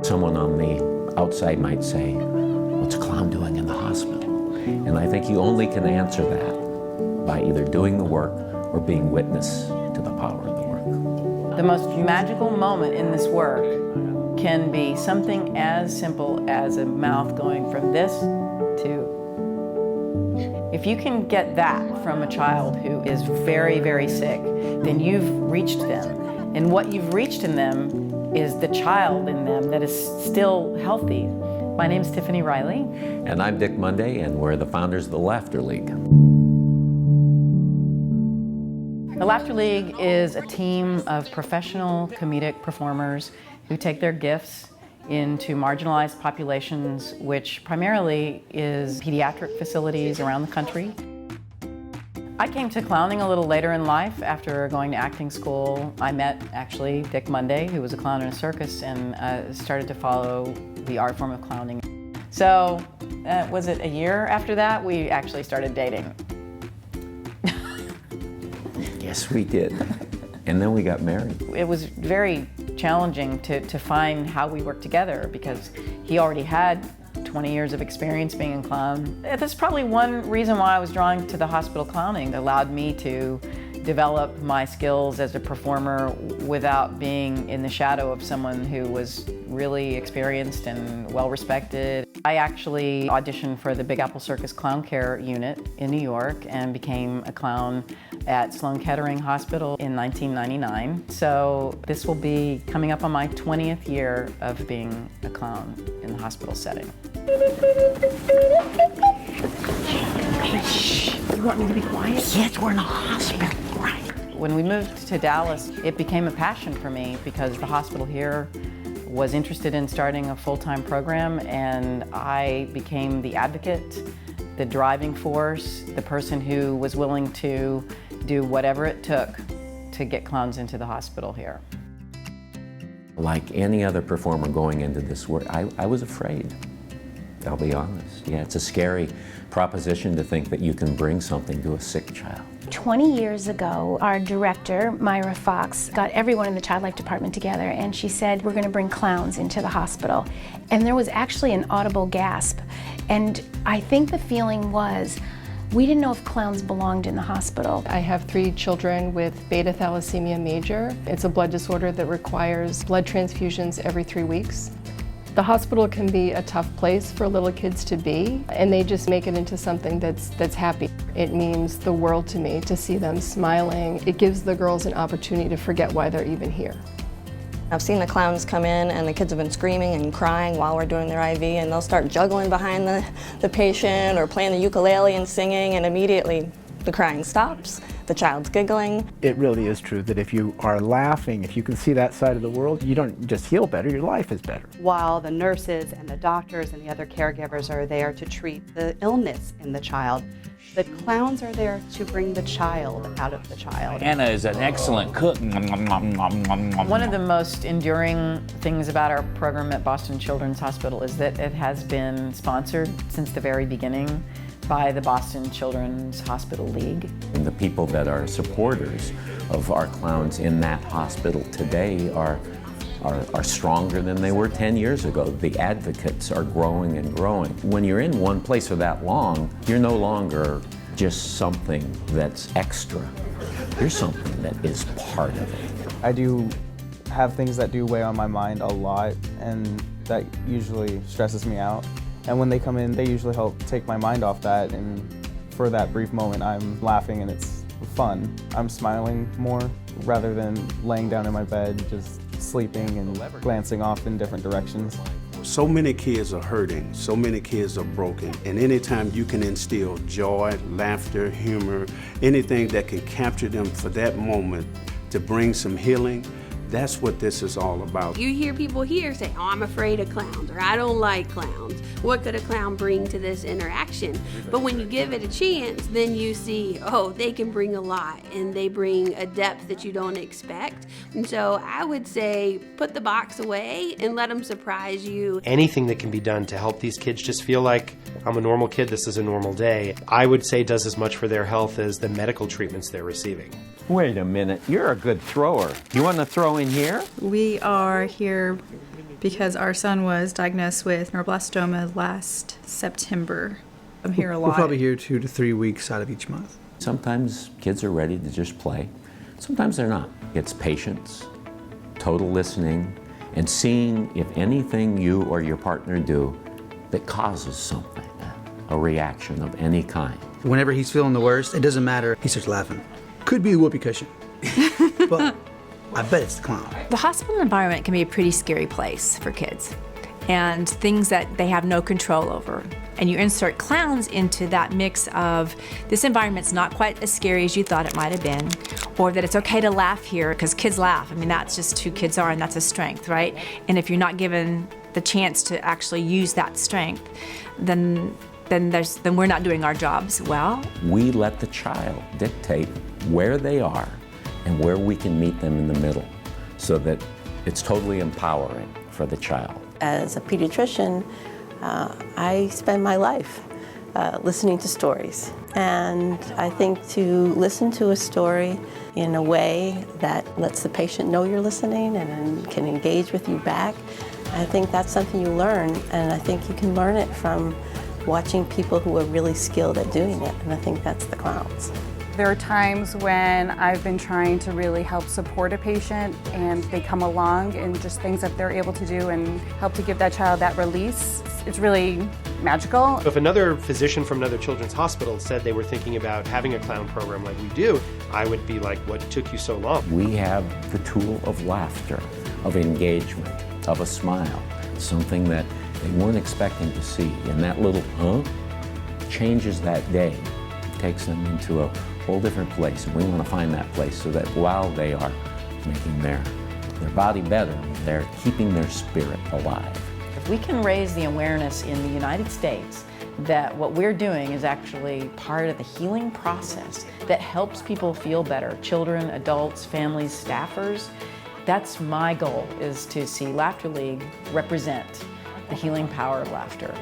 Someone on the outside might say, what's a clown doing in the hospital? And I think you only can answer that by either doing the work or being witness to the power of the work. The most magical moment in this work can be something as simple as a mouth going from this to... If you can get that from a child who is very, very sick, then you've reached them. And what you've reached in them is the child in them that is still healthy. My name is Tiffany Riley. And I'm Dick Monday, and we're the founders of the Laughter League. The Laughter League is a team of professional comedic performers who take their gifts into marginalized populations, which primarily is pediatric facilities around the country. I came to clowning a little later in life after going to acting school. I met, actually, Dick Monday, who was a clown in a circus, and started to follow the art form of clowning. So, was it a year after that, we actually started dating? Yes, we did. And then we got married. It was very challenging to find how we worked together because he already had 20 years of experience being a clown. That's probably one reason why I was drawn to the hospital clowning. It allowed me to develop my skills as a performer without being in the shadow of someone who was really experienced and well-respected. I actually auditioned for the Big Apple Circus Clown Care Unit in New York and became a clown at Sloan Kettering Hospital in 1999. So this will be coming up on my 20th year of being a clown in the hospital setting. Shh, you want me to be quiet? Yes, we're in a hospital, right? When we moved to Dallas, it became a passion for me because the hospital here was interested in starting a full-time program, and I became the advocate, the driving force, the person who was willing to do whatever it took to get clowns into the hospital here. Like any other performer going into this work, I was afraid. I'll be honest. Yeah, it's a scary proposition to think that you can bring something to a sick child. 20 years ago, our director, Myra Fox, got everyone in the Child Life Department together, and she said, we're going to bring clowns into the hospital. And there was actually an audible gasp. And I think the feeling was, we didn't know if clowns belonged in the hospital. I have 3 children with beta thalassemia major. It's a blood disorder that requires blood transfusions every 3 weeks. The hospital can be a tough place for little kids to be, and they just make it into something that's happy. It means the world to me to see them smiling. It gives the girls an opportunity to forget why they're even here. I've seen the clowns come in and the kids have been screaming and crying while we're doing their IV, and they'll start juggling behind the patient or playing the ukulele and singing, and immediately the crying stops, the child's giggling. It really is true that if you are laughing, if you can see that side of the world, you don't just heal better, your life is better. While the nurses and the doctors and the other caregivers are there to treat the illness in the child, the clowns are there to bring the child out of the child. Anna is an excellent cook. One of the most enduring things about our program at Boston Children's Hospital is that it has been sponsored since the very beginning by the Boston Children's Hospital League. And the people that are supporters of our clowns in that hospital today are stronger than they were 10 years ago. The advocates are growing and growing. When you're in one place for that long, you're no longer just something that's extra. You're something that is part of it. I do have things that do weigh on my mind a lot, and that usually stresses me out. And when they come in, they usually help take my mind off that, and for that brief moment, I'm laughing and it's fun. I'm smiling more rather than laying down in my bed, just sleeping and glancing off in different directions. So many kids are hurting, so many kids are broken, and anytime you can instill joy, laughter, humor, anything that can capture them for that moment to bring some healing, that's what this is all about. You hear people here say, oh, I'm afraid of clowns, or I don't like clowns. What could a clown bring to this interaction? But when you give it a chance, then you see, oh, they can bring a lot, and they bring a depth that you don't expect. And so I would say, put the box away and let them surprise you. Anything that can be done to help these kids just feel like, I'm a normal kid, this is a normal day, I would say does as much for their health as the medical treatments they're receiving. Wait a minute, you're a good thrower. You want to throw in here? We are here because our son was diagnosed with neuroblastoma last September. I'm here a lot. We're probably here 2 to 3 weeks out of each month. Sometimes kids are ready to just play. Sometimes they're not. It's patience, total listening, and seeing if anything you or your partner do that causes something, a reaction of any kind. Whenever he's feeling the worst, it doesn't matter, he starts laughing. Could be the whoopee cushion, but I bet it's the clown. The hospital environment can be a pretty scary place for kids, and things that they have no control over. And you insert clowns into that mix of this environment's not quite as scary as you thought it might have been, or that it's okay to laugh here because kids laugh. I mean, that's just who kids are, and that's a strength, right? And if you're not given the chance to actually use that strength, then we're not doing our jobs well. We let the child dictate where they are and where we can meet them in the middle so that it's totally empowering for the child. As a pediatrician, I spend my life listening to stories. And I think to listen to a story in a way that lets the patient know you're listening and can engage with you back, I think that's something you learn, and I think you can learn it from watching people who are really skilled at doing it, and I think that's the clowns. There are times when I've been trying to really help support a patient and they come along and just things that they're able to do and help to give that child that release. It's really magical. If another physician from another children's hospital said they were thinking about having a clown program like we do, I would be like, what took you so long? We have the tool of laughter, of engagement, of a smile, something that they weren't expecting to see. And that little changes that day, takes them into a whole different place. And we want to find that place so that while they are making their body better, they're keeping their spirit alive. If we can raise the awareness in the United States that what we're doing is actually part of the healing process that helps people feel better, children, adults, families, staffers, that's my goal, is to see Laughter League represent the healing power of laughter.